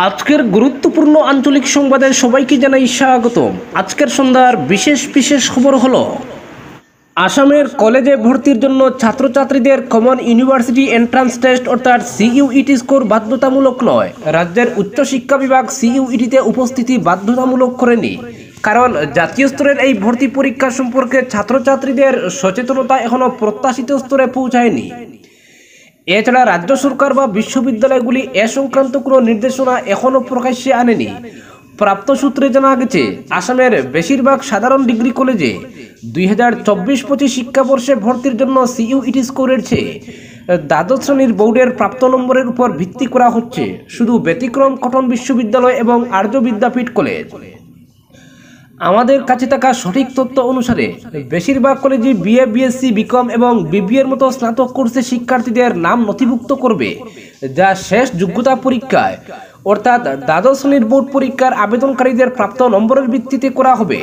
আজকের গুরুত্বপূর্ণ আঞ্চলিক সংবাদে সবাইকে জানাই স্বাগতম। আজকের সন্ধ্যার বিশেষ খবর হলো আসামের কলেজে ভর্তির জন্য ছাত্রছাত্রীদের কমন ইউনিভার্সিটি এন্ট্রান্স টেস্ট অর্থাৎ সিইউইটি স্কোর বাধ্যতামূলক নয়। রাজ্যের উচ্চশিক্ষা বিভাগ সিইউইটিতে উপস্থিতি বাধ্যতামূলক করেনি, কারণ জাতীয় স্তরের এই ভর্তি পরীক্ষা সম্পর্কে ছাত্রছাত্রীদের সচেতনতা এখনও প্রত্যাশিত স্তরে পৌঁছায়নি। এছাড়া রাজ্য সরকার বা বিশ্ববিদ্যালয়গুলি এ সংক্রান্ত কোনো নির্দেশনা এখনও প্রকাশ্যে আনেনি। প্রাপ্ত সূত্রে জানা গেছে, আসামের বেশিরভাগ সাধারণ ডিগ্রি কলেজে 2024-25 শিক্ষাবর্ষে ভর্তির জন্য সিইউইটি স্কোরের চেয়ে দ্বাদশ শ্রেণীর বোর্ডের প্রাপ্ত নম্বরের উপর ভিত্তি করা হচ্ছে। শুধু ব্যতিক্রম কটন বিশ্ববিদ্যালয় এবং আর্য বিদ্যাপীঠ কলেজ। আমাদের কাছে থাকা সঠিক তথ্য অনুসারে বেশিরভাগ কলেজে বিএ, বিএসসি, বিকম এবং বিবিএর মতো স্নাতক কোর্সে শিক্ষার্থীদের নাম নথিভুক্ত করবে, যা শেষ যোগ্যতা পরীক্ষায় অর্থাৎ দ্বাদশ শ্রেণীর বোর্ড পরীক্ষার আবেদনকারীদের প্রাপ্ত নম্বরের ভিত্তিতে করা হবে।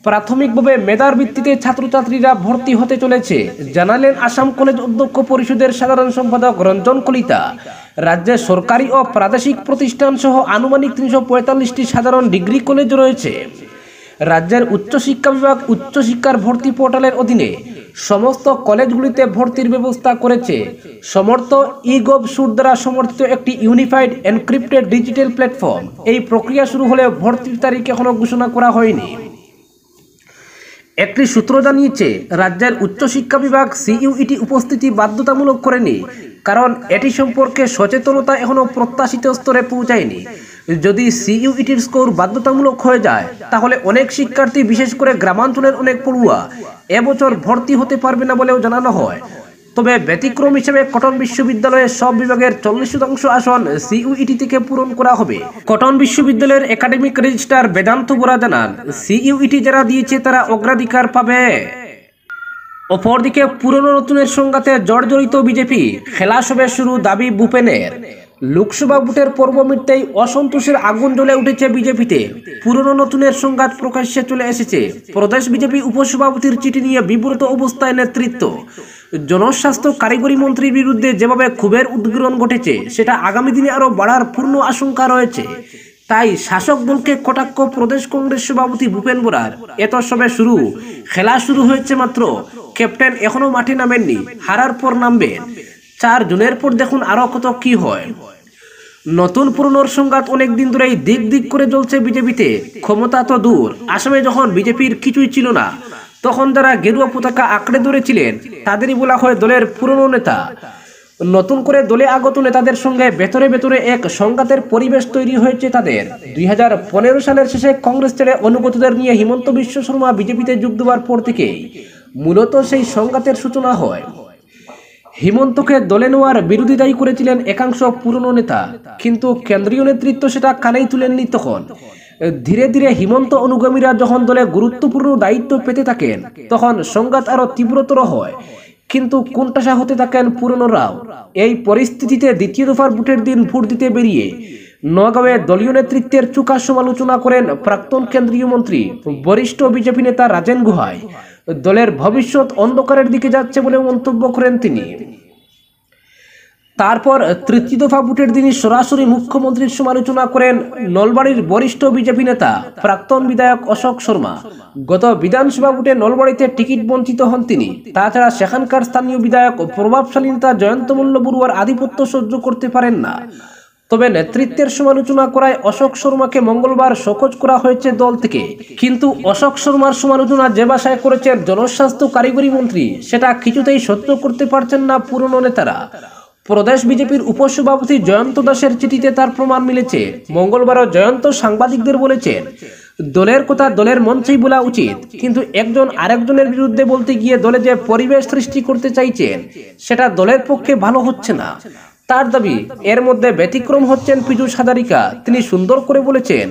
প্রাথমিকভাবে মেধার ভিত্তিতে ছাত্রছাত্রীরা ভর্তি হতে চলেছে, জানালেন আসাম কলেজ অধ্যক্ষ পরিষদের সাধারণ সম্পাদক রঞ্জন কলিতা। রাজ্যে সরকারি ও প্রাদেশিক প্রতিষ্ঠান সহ আনুমানিক 345টি সাধারণ ডিগ্রি কলেজ রয়েছে। রাজ্যের উচ্চশিক্ষা বিভাগ উচ্চশিক্ষার ভর্তি পোর্টালের অধীনে সমস্ত কলেজগুলিতে ভর্তির ব্যবস্থা করেছে। সমর্থ ই-গভ সুট দ্বারা সমর্থিত একটি ইউনিফাইড এনক্রিপ্টেড ডিজিটাল প্ল্যাটফর্ম। এই প্রক্রিয়া শুরু হলেও ভর্তির তারিখ এখনও ঘোষণা করা হয়নি। একটি সূত্র জানিয়েছে, রাজ্যের উচ্চশিক্ষা বিভাগ সিইউইটি উপস্থিতি বাধ্যতামূলক করেনি, কারণ এটি সম্পর্কে সচেতনতা এখনও প্রত্যাশিত স্তরে পৌঁছায়নি। যদি সিইউইটির স্কোর বাধ্যতামূলক হয়ে যায়, তাহলে অনেক শিক্ষার্থী, বিশেষ করে গ্রামাঞ্চলের অনেক পড়ুয়া এবছর ভর্তি হতে পারবে না বলেও জানানো হয়। তবে ব্যতিক্রম হিসেবে কটন বিশ্ববিদ্যালয়ের সব বিভাগের 40% আসন সিইউইটি থেকে পূরণ করা হবে। কটন বিশ্ববিদ্যালয়ের একাডেমিক রেজিস্ট্রার বেদান্ত বোরা জানান, সিইউইটি যারা দিয়েছে তারা অগ্রাধিকার পাবে। অপরদিকে পুরনো নতুনের সংঘাতে জর্জরিত বিজেপি, খেলা সবে শুরু দাবি ভূপেনের। লোকসভা ভোটের পর্ব মিটতেই অসন্তোষের আগুন জ্বলে উঠেছে বিজেপিতে। পুরনো নতুনের সংঘাত প্রকাশ্যে চলে এসেছে। প্রদেশ বিজেপি উপসভাপতির চিঠি নিয়ে বিব্রত অবস্থায় নেতৃত্ব। জনস্বাস্থ্য কারিগরি মন্ত্রীর বিরুদ্ধে যেভাবে ক্ষোভের উদ্গীরণ ঘটেছে, সেটা আগামী দিনে আরও বাড়ার পূর্ণ আশঙ্কা রয়েছে। তাই শাসক দলকে কটাক্ষ প্রদেশ কংগ্রেস সভাপতি ভূপেন বোরার। এত সবে শুরু, খেলা শুরু হয়েছে মাত্র। ক্যাপ্টেন এখনো মাঠে নামেননি, হারার পর নামবেন। 4 জুনের পর দেখুন আরো কত কি হয়। নতুন পুরনোর সংঘাত অনেকদিন ধরেই দিক করে জ্বলছে বিজেপিতে। ক্ষমতা তো দূর, আসামে যখন বিজেপির কিছুই ছিল না, তখন যারা গেরুয়া পতাকা আঁকড়ে ধরেছিলেন তাদেরই বলা হয় দলের পুরনো নেতা। নতুন করে দলে আগত নেতাদের সঙ্গে ভেতরে এক সংঘাতের পরিবেশ তৈরি হয়েছে তাদের। 2015 সালের শেষে কংগ্রেস ছেড়ে অনুগতদের নিয়ে হিমন্ত বিশ্ব শর্মা বিজেপিতে যোগ দেওয়ার পর থেকেই মূলত সেই সংঘাতের সূচনা হয়। হিমন্তকে দলে নেওয়ার বিরোধিতাই করেছিলেন একাংশ পুরনো নেতা, কিন্তু কেন্দ্রীয় নেতৃত্ব সেটা কানেই তুলেননি। তখন ধীরে হিমন্ত অনুগামীরা যখন দলে গুরুত্বপূর্ণ দায়িত্ব পেতে থাকেন, তখন সংঘাত আরো তীব্রতর হয়, কিন্তু কোণঠাসা হতে থাকেন পুরনোরাও। এই পরিস্থিতিতে দ্বিতীয় দফার ভোটের দিন ভোট দিতে বেরিয়ে নগাঁওয়ে দলীয় নেতৃত্বের চোখা সমালোচনা করেন প্রাক্তন কেন্দ্রীয় মন্ত্রী, বরিষ্ঠ বিজেপি নেতা রাজেন গুহাই। দলের ভবিষ্যৎ অন্ধকারের দিকে যাচ্ছে বলে মন্তব্য করেন তিনি। তারপর তৃতীয় দফা ভোটের দিনই সরাসরি মুখ্যমন্ত্রীর সমালোচনা করেন নলবাড়ির বরিষ্ঠ বিজেপি নেতা প্রাক্তন বিধায়ক অশোক শর্মা। গত বিধানসভা ভোটে নলবাড়িতে টিকিট বঞ্চিত হন তিনি। তাছাড়া সেখানকার স্থানীয় বিধায়ক প্রভাবশালী নেতা জয়ন্ত মল্ল বড়ুয়ার আধিপত্য সহ্য করতে পারেন না। তবে নেতৃত্বের সমালোচনা করায় অশোক শর্মাকে মঙ্গলবার শোকজ করা হয়েছে দল থেকে। কিন্তু অশোক শর্মার সমালোচনা যে ভাষায় করেছেন জনস্বাস্থ্য কারিগরি মন্ত্রী, সেটা কিছুতেই সহ্য করতে পারছেন না পুরনো নেতারা। প্রদেশ বিজেপির উপসভাপতি জয়ন্ত দাসের চিঠিতে তার প্রমাণ মিলেছে। মঙ্গলবারও জয়ন্ত সাংবাদিকদের বলেছেন, দলের কথা দলের মঞ্চেই বলা উচিত, কিন্তু একজন আরেকজনের বিরুদ্ধে বলতে গিয়ে দলে যে পরিবেশ সৃষ্টি করতে চাইছেন, সেটা দলের পক্ষে ভালো হচ্ছে না। তার দাবি, এর মধ্যে ব্যতিক্রম হচ্ছেন পীযূষ হাজারিকা। তিনি সুন্দর করে বলেছেন,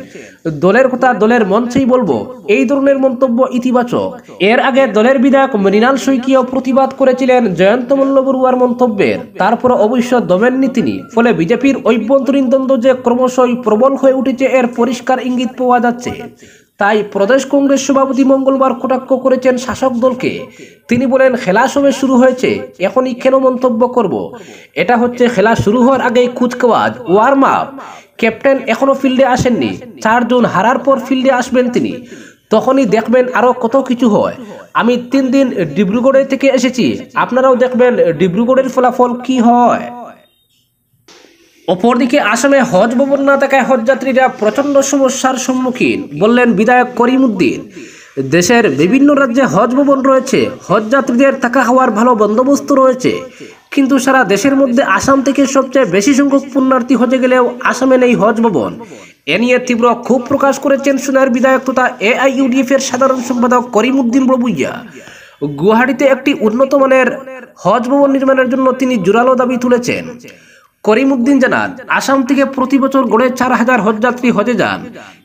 দলের কথা দলের মঞ্চেই বলবো। এই ধরনের মন্তব্য ইতিবাচক। এর আগে দলের বিধায়ক মৃণাল শইকীয়াও প্রতিবাদ করেছিলেন জয়ন্ত মল্ল বড়ুয়ার মন্তব্যের। তারপর অবশ্য দমেননি তিনি। ফলে বিজেপির অভ্যন্তরীণ দ্বন্দ্ব যে ক্রমশই প্রবল হয়ে উঠেছে, এর পরিষ্কার ইঙ্গিত পাওয়া যাচ্ছে। তাই প্রদেশ কংগ্রেস সভাপতি মঙ্গলবার কটাক্ষ করেছেন শাসক দলকে। তিনি বলেন, খেলা সবে শুরু হয়েছে, এখনই কেন মন্তব্য করব? এটা হচ্ছে খেলা শুরু হওয়ার আগেই কুচকাওয়াজ, ওয়ার্ম আপ। ক্যাপ্টেন এখনো ফিল্ডে আসেননি, 4 জুন হারার পর ফিল্ডে আসবেন তিনি, তখনই দেখবেন আরো কত কিছু হয়। আমি 3 দিন ডিব্রুগড়ে থেকে এসেছি, আপনারাও দেখবেন ডিব্রুগড়ের ফলাফল কি হয়। অপরদিকে আসামে হজ ভবন না থাকায় হজযাত্রীরা প্রচণ্ড সমস্যার সম্মুখীন, বললেন বিধায়ক করিমউদ্দিন। দেশের বিভিন্ন রাজ্যে হজ ভবন রয়েছে, হজযাত্রীদের থাকা খাওয়ার ভালো বন্দোবস্ত রয়েছে, কিন্তু সারা দেশের মধ্যে আসাম থেকে সবচেয়ে বেশি সংখ্যক পুণ্যার্থী হজে গেলেও আসামে নেই হজ ভবন। এ নিয়ে তীব্র ক্ষোভ প্রকাশ করেছেন সোনার বিধায়ক তথা AIUDF এর সাধারণ সম্পাদক করিমউদ্দিন বড়ভূইয়া। গুয়াহাটিতে একটি উন্নত মানের হজ ভবন নির্মাণের জন্য তিনি জোরালো দাবি তুলেছেন। করিমউদ্দিন জানান, আসাম থেকে প্রতি বছর গড়ে 4000 হজযাত্রী হজে যান,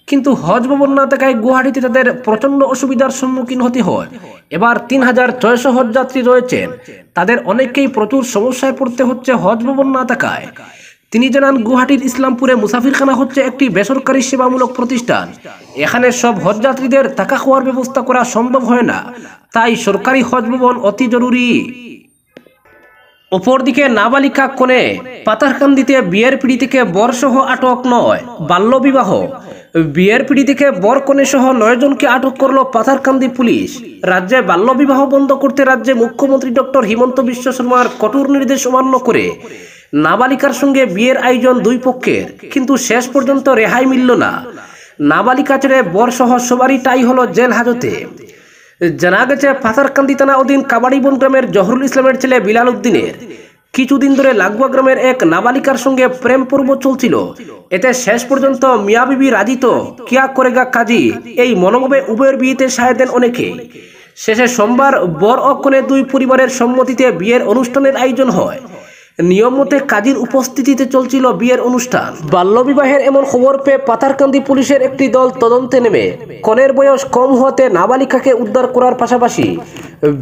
কিন্তু হজ ভবন না থাকায় গুয়াহাটিতে তাদের প্রচন্ড অসুবিধার সম্মুখীন হতে হয়। এবার 3600 হজযাত্রী রয়েছেন, তাদের অনেককেই প্রচুর সমস্যায় পড়তে হচ্ছে হজ ভবন না থাকায়। তিনি জানান, গুয়াহাটির ইসলামপুরে মুসাফিরখানা হচ্ছে একটি বেসরকারি সেবামূলক প্রতিষ্ঠান। এখানে সব হজযাত্রীদের থাকা খাওয়ার ব্যবস্থা করা সম্ভব হয় না, তাই সরকারি হজ ভবন অতি জরুরি। অপরদিকে নাবালিকা কনে পাথারকান্দিতে বিয়ের পিড়ি থেকে বরসহ আটক নয়, বাল্যবিবাহ। বিয়ের পিড়ি থেকে বর কনে সহ 9 জনকে আটক করল পাথারকান্দি পুলিশ। রাজ্যে বাল্যবিবাহ বন্ধ করতে রাজ্যে মুখ্যমন্ত্রী ডক্টর হিমন্ত বিশ্ব শর্মার কঠোর নির্দেশ অমান্য করে নাবালিকার সঙ্গে বিয়ের আয়োজন 2 পক্ষের, কিন্তু শেষ পর্যন্ত রেহাই মিলল না। নাবালিকা ছেড়ে বরসহ সবারই টাই হলো জেল হাজতে। জানা গেছে, পাথারকান্দি থানা অধীন কাবাড়িবন গ্রামের জহরুল ইসলামের ছেলে বিলাল উদ্দিনের কিছুদিন ধরে লাগোয়া গ্রামের এক নাবালিকার সঙ্গে প্রেম পর্ব চলছিল। এতে শেষ পর্যন্ত মিয়া বিবি রাজি তো কিয়া করেগা কাজী, এই মনোভাবে উভয়ের বিয়েতে সায় দেন অনেকে। শেষে সোমবার বর ও কনে 2 পরিবারের সম্মতিতে বিয়ের অনুষ্ঠানের আয়োজন হয়। নিয়ম মতে কাজীর উপস্থিতিতে চলছিল বিয়ের অনুষ্ঠান। বাল্যবিবাহের এমন খবর পেয়ে পাথারকান্দি পুলিশের একটি দল তদন্তে নেমে কনের বয়স কম হওয়াতে নাবালিকাকে উদ্ধার করার পাশাপাশি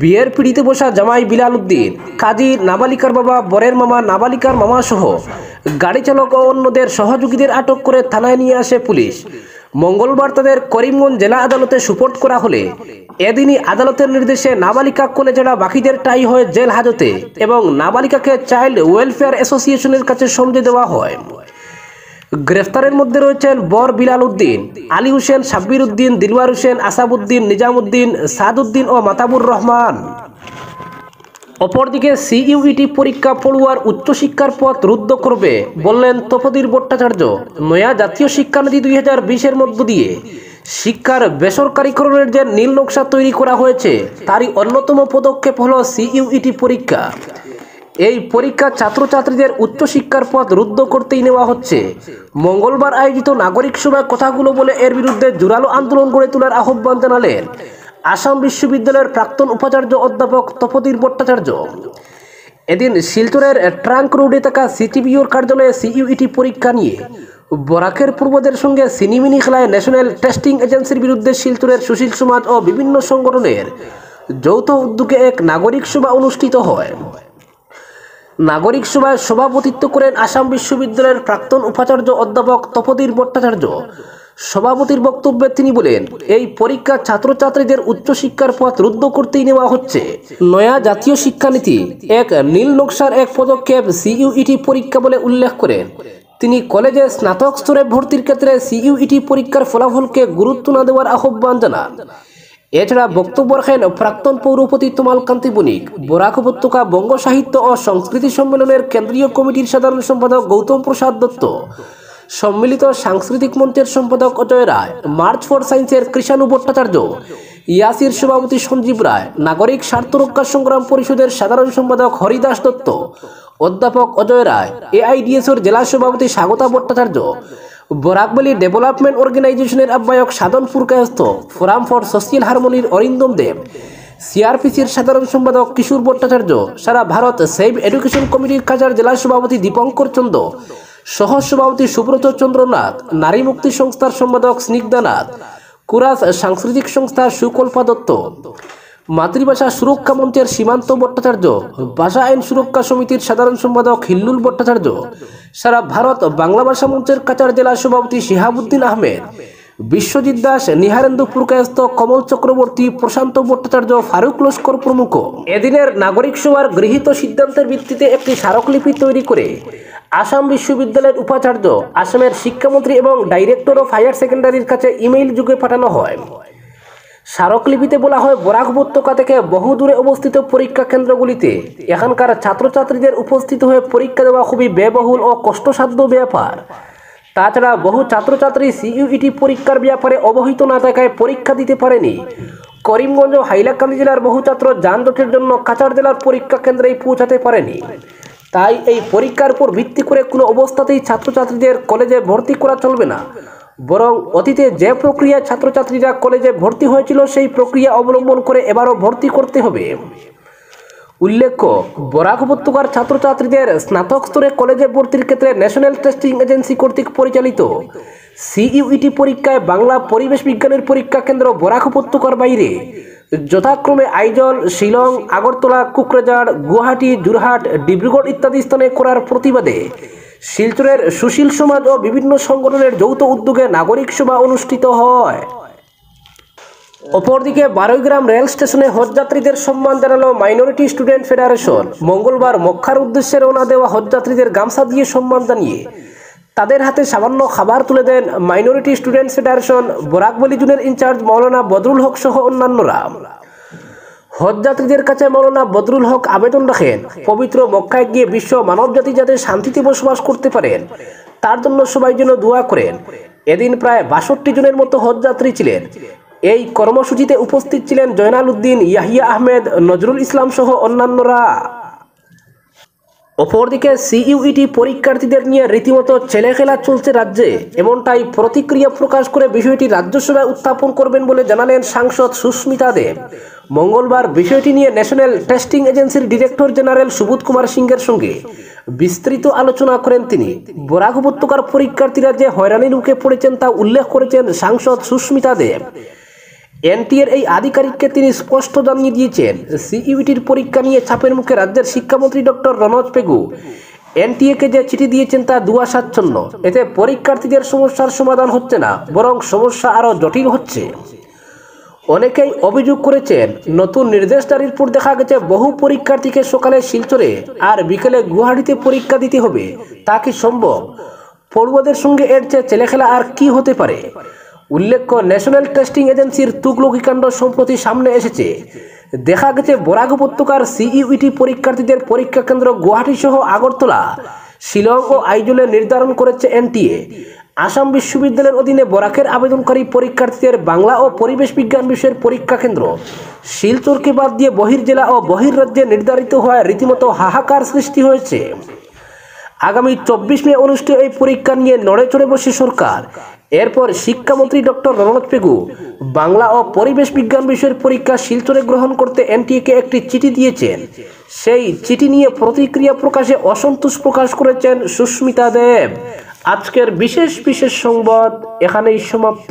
বিয়ের পিড়িতে বসা জামাই বিলাল উদ্দিন, কাজী, নাবালিকার বাবা, বরের মামা, নাবালিকার মামা সহ গাড়ি চালক ও অন্যদের সহযোগীদের আটক করে থানায় নিয়ে আসে পুলিশ। মঙ্গলবার তাদের করিমগঞ্জ জেলা আদালতে সুপোর্ট করা হলে এদিনই আদালতের নির্দেশে নাবালিকা কোলে ছাড়া বাকিদের টাই হয় জেল হাজতে এবং নাবালিকাকে চাইল্ড ওয়েলফেয়ার অ্যাসোসিয়েশনের কাছে সমঝে দেওয়া হয়। গ্রেফতারের মধ্যে রয়েছেন বর বিলাল উদ্দিন, আলী হোসেন, সাব্বির উদ্দিন, দিলওয়ার হোসেন, আসাবউদ্দিন, নিজামউদ্দিন, সাদউদ্দিন ও মাতাবুর রহমান। অপরদিকে CUET পরীক্ষা পড়ুয়ার উচ্চশিক্ষার পথ রুদ্ধ করবে, বললেন তপোধীর ভট্টাচার্য। নয়া জাতীয় শিক্ষানীতি 2020-এর মধ্য দিয়ে শিক্ষার বেসরকারীকরণের যে নীল নকশা তৈরি করা হয়েছে, তারই অন্যতম পদক্ষেপ হলো CUET পরীক্ষা। এই পরীক্ষা ছাত্রছাত্রীদের উচ্চশিক্ষার পথ রুদ্ধ করতেই নেওয়া হচ্ছে। মঙ্গলবার আয়োজিত নাগরিক সভায় কথাগুলো বলে এর বিরুদ্ধে জোরালো আন্দোলন গড়ে তোলার আহ্বান জানালেন আসাম বিশ্ববিদ্যালয়ের প্রাক্তন উপাচার্য অধ্যাপক তপোধীর ভট্টাচার্য। এদিন শিলচরের ট্রাঙ্ক রোডে থাকা CTBOর কার্যালয়ে CUET পরীক্ষা নিয়ে বরাকের পূর্বদের সঙ্গে সিনিমিনি খেলায় ন্যাশনাল টেস্টিং এজেন্সির বিরুদ্ধে শিলচরের সুশীল সমাজ ও বিভিন্ন সংগঠনের যৌথ উদ্যোগে এক নাগরিক সভা অনুষ্ঠিত হয়। নাগরিক সভায় সভাপতিত্ব করেন আসাম বিশ্ববিদ্যালয়ের প্রাক্তন উপাচার্য অধ্যাপক তপোধীর ভট্টাচার্য। সভাপতির বক্তব্যে তিনি বলেন, এই পরীক্ষা ছাত্রছাত্রীদের উচ্চশিক্ষার পথ রুদ্ধ করতেই নেওয়া হচ্ছে। নয়া জাতীয় শিক্ষানীতি এক নীল নকশার এক পদক্ষেপ CUET পরীক্ষা বলে উল্লেখ করেন তিনি। কলেজে স্নাতক স্তরে ভর্তির ক্ষেত্রে CUET পরীক্ষার ফলাফলকে গুরুত্ব না দেওয়ার আহ্বান জানান। এছাড়া বক্তব্য রাখেন প্রাক্তন পৌরপতি তমালকান্তি বণিক, বরাক উপত্যকা বঙ্গ সাহিত্য ও সংস্কৃতি সম্মেলনের কেন্দ্রীয় কমিটির সাধারণ সম্পাদক গৌতম প্রসাদ দত্ত, সম্মিলিত সাংস্কৃতিক মঞ্চের সম্পাদক অজয় রায়, মার্চ ফর সায়েন্সের কৃষাণু ভট্টাচার্য, ইয়াসির সভাপতি সঞ্জীব রায়, নাগরিক স্বার্থ রক্ষা সংগ্রাম পরিষদের সাধারণ সম্পাদক হরিদাস দত্ত, অধ্যাপক অজয় রায়, AIDSর জেলা সভাপতি স্বাগতা ভট্টাচার্য, বরাকভ্যালি ডেভেলপমেন্ট অর্গানাইজেশনের আহ্বায়ক Sadhan Purkayastha, forum for social হারমোনির অরিন্দম দেব, CRPCর সাধারণ সম্পাদক কিশোর ভট্টাচার্য, সারা ভারত সেভ এডুকেশন কমিটির কাছাড় জেলা সভাপতি দীপঙ্কর চন্দ্র, সহ সভাপতি সুব্রত চন্দ্রনাথ, নারী মুক্তি সংস্থার সম্পাদক স্নিগ্ধানাথ, কুরাস সাংস্কৃতিক সংস্থার সুকল্পা দত্ত, মাতৃভাষা সুরক্ষা মঞ্চের সীমান্ত ভট্টাচার্য, ভাষা আইন সুরক্ষা সমিতির সাধারণ সম্পাদক হিল্লুল ভট্টাচার্য, সারা ভারত বাংলা ভাষা মঞ্চের কাছাড় জেলা সভাপতি শিহাবুদ্দিন আহমেদ, বিশ্বজিৎ দাস, নিহারেন্দু পুরকায়স্থ, কমল চক্রবর্তী, প্রশান্ত ভট্টাচার্য, ফারুক লস্কর প্রমুখ এদিনের নাগরিক সভার গৃহীত সিদ্ধান্তের ভিত্তিতে একটি স্মারকলিপি তৈরি করে আসাম বিশ্ববিদ্যালয়ের উপাচার্য, আসামের শিক্ষামন্ত্রী এবং ডাইরেক্টর অফ হায়ার সেকেন্ডারির কাছে ইমেইল যুগে পাঠানো হয়। স্মারকলিপিতে বলা হয়, বরাক উপত্যকা থেকে বহু দূরে অবস্থিত পরীক্ষা কেন্দ্রগুলিতে এখানকার ছাত্রছাত্রীদের উপস্থিত হয়ে পরীক্ষা দেওয়া খুবই ব্যয়বহুল ও কষ্টসাধ্য ব্যাপার। তাছাড়া বহু ছাত্রছাত্রী সিইউইটি পরীক্ষার ব্যাপারে অবহিত না থাকায় পরীক্ষা দিতে পারেনি। করিমগঞ্জ ও হাইলাকান্দি জেলার বহু ছাত্র যানজটের জন্য কাছাড় জেলার পরীক্ষা কেন্দ্রেই পৌঁছাতে পারেনি। তাই এই পরীক্ষার উপর ভিত্তি করে কোনো অবস্থাতেই ছাত্রছাত্রীদের কলেজে ভর্তি করা চলবে না, বরং অতীতে যে প্রক্রিয়ায় ছাত্রছাত্রীরা কলেজে ভর্তি হয়েছিল সেই প্রক্রিয়া অবলম্বন করে এবারও ভর্তি করতে হবে। উল্লেখ্য, বরাক উপত্যকার ছাত্রছাত্রীদের স্নাতক স্তরে কলেজে ভর্তির ক্ষেত্রে ন্যাশনাল টেস্টিং এজেন্সি কর্তৃক পরিচালিত সিইউইটি পরীক্ষায় বাংলা পরিবেশ বিজ্ঞানের পরীক্ষা কেন্দ্র বরাক উপত্যকার বাইরে যথাক্রমে আইজল, শিলং, আগরতলা, কোকরাঝাড়, গুয়াহাটি, যোরহাট, ডিব্রুগড় ইত্যাদি স্থানে করার প্রতিবাদে শিলচরের সুশীল সমাজ ও বিভিন্ন সংগঠনের যৌথ উদ্যোগে নাগরিক সভা অনুষ্ঠিত হয়। অপরদিকে বারৈগ্রাম রেল স্টেশনে হজযাত্রীদের সম্মান জানালো মাইনরিটি স্টুডেন্ট ফেডারেশন। মঙ্গলবার মক্কার উদ্দেশ্যে রওনা দেওয়া হজযাত্রীদের গামছা দিয়ে সম্মান জানিয়ে তাদের হাতে সামান্য খাবার তুলে দেন মাইনরিটি স্টুডেন্টস ফেডারেশন বরাকবলী জোনের ইনচার্জ মাওলানা বদরুল হক সহ অন্যান্যরা। হজযাত্রীদের কাছে মাওলানা বদরুল হক আবেদন রাখেন, পবিত্র মক্কায় গিয়ে বিশ্ব মানবজাতি যাতে শান্তিতে বসবাস করতে পারেন তার জন্য সবাই যেন দোয়া করেন। এদিন প্রায় ৬২ জনের মতো হজযাত্রী ছিলেন। এই কর্মসূচিতে উপস্থিত ছিলেন জয়নাল উদ্দিন, ইয়াহিয়া আহমেদ, নজরুল ইসলাম সহ অন্যান্যরা। অপরদিকে সিইউইটি পরীক্ষার্থীদের নিয়ে রীতিমতো ছেলেখেলা চলছে রাজ্যে, এমনটাই প্রতিক্রিয়া প্রকাশ করে বিষয়টি রাজ্যসভায় উত্থাপন করবেন বলে জানালেন সাংসদ সুস্মিতা দেব। মঙ্গলবার বিষয়টি নিয়ে ন্যাশনাল টেস্টিং এজেন্সির ডিরেক্টর জেনারেল সুবোধ কুমার সিংহের সঙ্গে বিস্তৃত আলোচনা করেন তিনি। বরাক উপত্যকার পরীক্ষার্থীরা যে হয়রানির মুখে পড়েছেন তা উল্লেখ করেছেন সাংসদ সুস্মিতা দেব। এনটিএর এই আধিকারিককে তিনি স্পষ্ট জানিয়ে দিয়েছেন, সিইউইটির পরীক্ষা নিয়ে চাপের মুখে রাজ্যের শিক্ষামন্ত্রী ডক্টর রনোজ পেগু এনটিএকে যে চিঠি দিয়েছেন তা দুয়াশাচ্ছন্ন। এতে পরীক্ষার্থীদের সমস্যার সমাধান হচ্ছে না, বরং সমস্যা আরও জটিল হচ্ছে। অনেকেই অভিযোগ করেছেন, নতুন নির্দেশ জারির পর দেখা গেছে বহু পরীক্ষার্থীকে সকালে শিলচরে আর বিকেলে গুয়াহাটিতে পরীক্ষা দিতে হবে। তা কি সম্ভব? পড়ুয়াদের সঙ্গে এর চেয়ে ছেলেখেলা আর কি হতে পারে? উল্লেখ্য, ন্যাশনাল টেস্টিং এজেন্সির তুগলকি কাণ্ড সম্প্রতি সামনে এসেছে। দেখা গেছে বরাক উপত্যকার সিইউইটি পরীক্ষার্থীদের পরীক্ষা কেন্দ্র গুয়াহাটি সহ আগরতলা, শিলং ও আইজলে নির্ধারণ করেছে এনটিএ। আসাম বিশ্ববিদ্যালয়ের অধীনে বরাকের আবেদনকারী পরীক্ষার্থীদের বাংলা ও পরিবেশ বিজ্ঞান বিষয়ের পরীক্ষা কেন্দ্র শিলচরকে বাদ দিয়ে বহির্জেলা ও বহির্রাজ্যে নির্ধারিত হওয়ায় রীতিমতো হাহাকার সৃষ্টি হয়েছে। আগামী 24 মে অনুষ্ঠিত এই পরীক্ষা নিয়ে নড়ে চড়ে বসে সরকার। এরপর শিক্ষামন্ত্রী ডক্টর রনোজ পেগু বাংলা ও পরিবেশ বিজ্ঞান বিষয়ের পরীক্ষা শিলচরে গ্রহণ করতে এনটিএকে একটি চিঠি দিয়েছেন। সেই চিঠি নিয়ে প্রতিক্রিয়া প্রকাশে অসন্তোষ প্রকাশ করেছেন সুস্মিতা দেব। আজকের বিশেষ সংবাদ এখানেই সমাপ্ত।